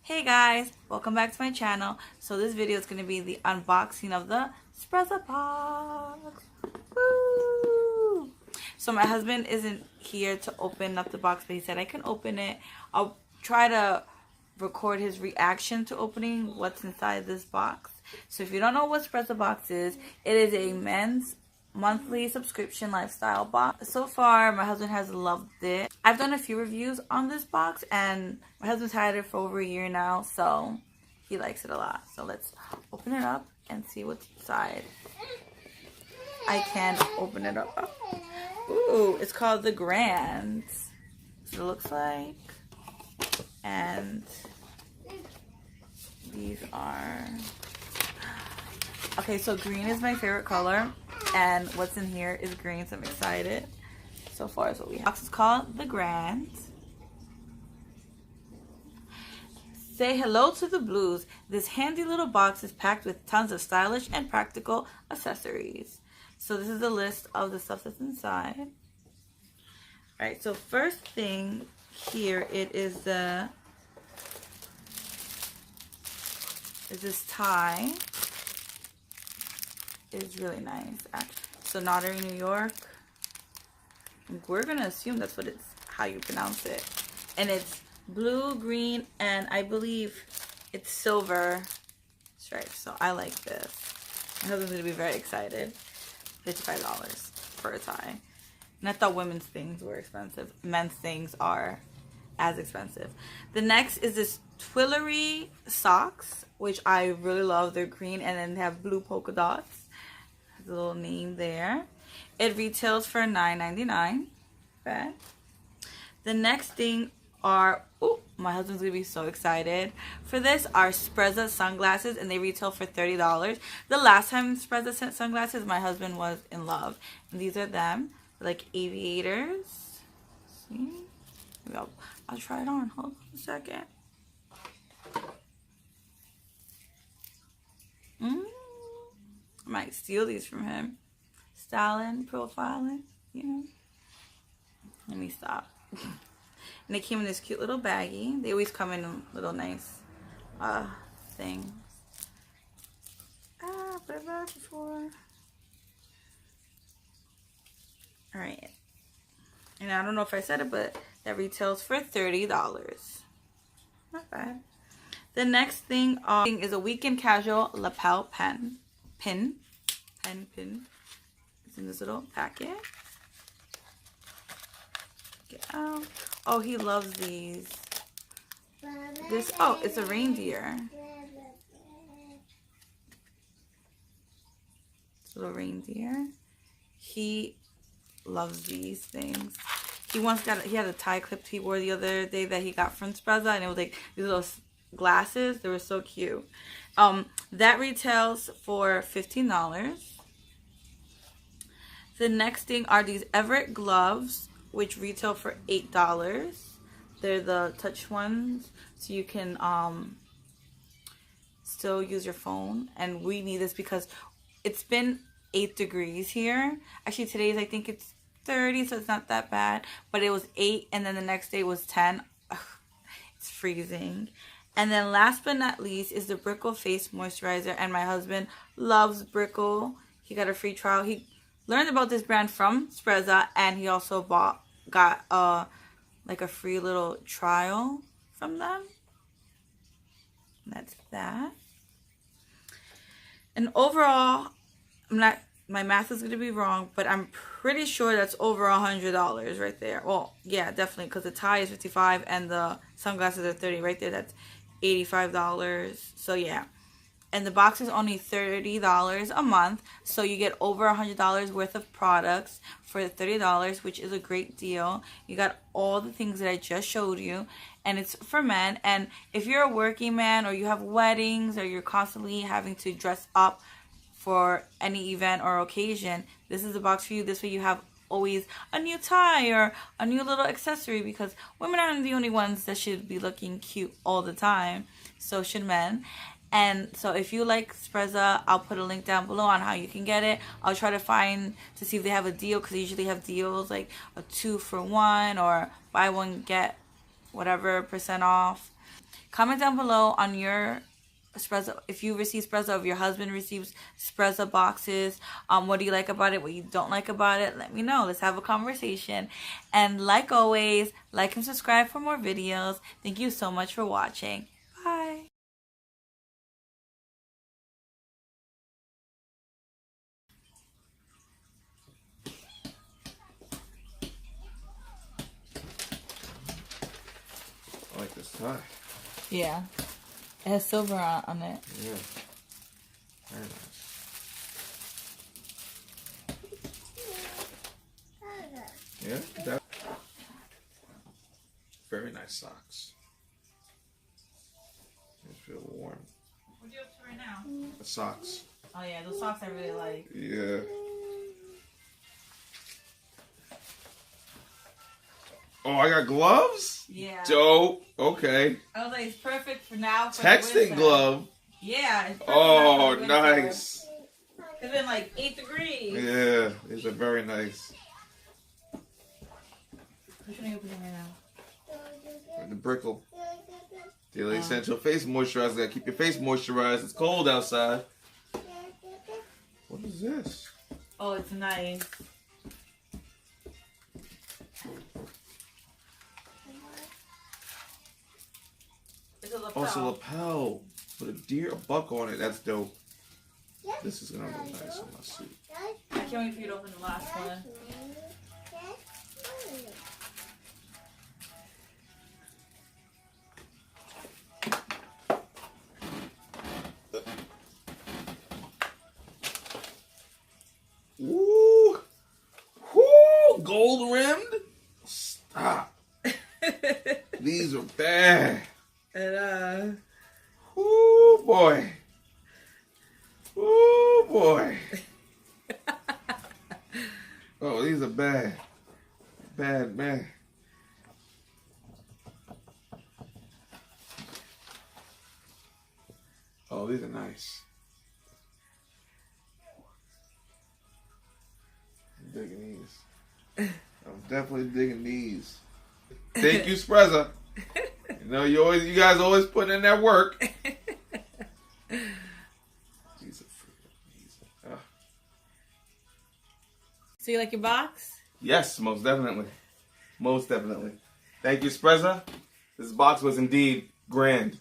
Hey guys, welcome back to my channel. So this video is going to be the unboxing of the SprezzaBox. Woo! So my husband isn't here to open up the box, but he said I can open it. I'll try to record his reaction to opening what's inside this box. So if you don't know what SprezzaBox is, it is a men's monthly subscription lifestyle box. So far my husband has loved it. I've done a few reviews on this box and my husband's had it for over a year now, so he likes it a lot. So let's open it up and see what's inside. I can open it up. Ooh, it's called the Grand. That's what it looks like. And these are okay, so green is my favorite color, and what's in here is green, so I'm excited. So far is what we have. The box is called the Grand. Say hello to the blues. This handy little box is packed with tons of stylish and practical accessories. So this is the list of the stuff that's inside. Alright, so first thing here, it is this tie. Is really nice. So Knottery New York. We're gonna assume that's what it's how you pronounce it. And it's blue, green, and I believe it's silver stripes. So I like this. My husband's gonna be very excited. $55 for a tie. And I thought women's things were expensive. Men's things are as expensive. The next is this Twillory socks, which I really love. They're green and then they have blue polka dots. There's a little name there. It retails for $9.99. Okay. The next thing are, oh, my husband's gonna be so excited for this, are Sprezza sunglasses, and they retail for $30. The last time Sprezza sent sunglasses, my husband was in love. And these are them, like Aviators. See? Maybe I'll try it on. Hold on a second. I might steal these from him. Styling, profiling, you know. Let me stop. And they came in this cute little baggie. They always come in a little nice thing. Put it back before. Alright. And I don't know if I said it, but that retails for $30. Not bad. The next thing is a weekend casual lapel pen. Pin. It's in this little packet. Get out. Oh, he loves these. This, oh, it's a reindeer. It's a little reindeer. He loves these things. He had a tie clip he wore the other day that he got from Sprezza, and it was like these little glasses. They were so cute. That retails for $15. The next thing are these Everett gloves, which retail for $8. They're the touch ones, so you can still use your phone. And we need this because it's been 8 degrees here. Actually, today's, I think it's 30, so it's not that bad. But it was 8, and then the next day was 10. Ugh, it's freezing. And then last but not least is the Brickell Face Moisturizer. And my husband loves Brickell. He got a free trial. He learned about this brand from Sprezza, and he also got like a free little trial from them. And that's that. And overall, my math is going to be wrong, but I'm pretty sure that's over $100 right there. Well, yeah, definitely, because the tie is $55 and the sunglasses are $30 right there. That's $85. So yeah, and the box is only $30 a month, so you get over $100 worth of products for $30, which is a great deal. You got all the things that I just showed you, and it's for men. And if you're a working man, or you have weddings, or you're constantly having to dress up for any event or occasion, this is the box for you. This way you have always a new tie or a new little accessory, because women aren't the only ones that should be looking cute all the time. So should men. And so if you like Sprezza, I'll put a link down below on how you can get it. I'll try to see if they have a deal, because they usually have deals like a 2 for 1 or buy one get whatever % off. Comment down below on your Sprezza, if you receive Sprezza, or if your husband receives Sprezza boxes. What do you like about it? What you don't like about it? Let me know. Let's have a conversation. And like always, like and subscribe for more videos. Thank you so much for watching. Bye. I like this tie. Yeah. It has silver on it. Yeah. Very nice. Yeah, that. Very nice socks. They feel warm. What are you up to right now? The socks. Oh yeah, those socks I really like. Yeah. Oh, I got gloves? Yeah. Dope. Okay. I was like, it's perfect for now. For Texting glove. Yeah. It's Oh, nice. It's been like 8 degrees. Yeah, these are very nice. Which one are you putting right now? The Brickell. Daily Essential Face Moisturizer. Gotta keep your face moisturized. It's cold outside. What is this? Oh, it's nice. It's a lapel. Oh, it's a lapel. With a buck on it. That's dope. This is gonna look nice on my suit. I can't wait for you to open the last one. Ooh. Woo! Gold rimmed? Stop. These are bad. And Ooh, boy. Ooh, boy. Oh, these are bad. Bad, bad. Oh, these are nice. I'm digging these. I'm definitely digging these. Thank you, Sprezza. You know, you guys always put in that work. These are freaking amazing. So you like your box? Yes, most definitely. Most definitely. Thank you, Sprezza. This box was indeed grand.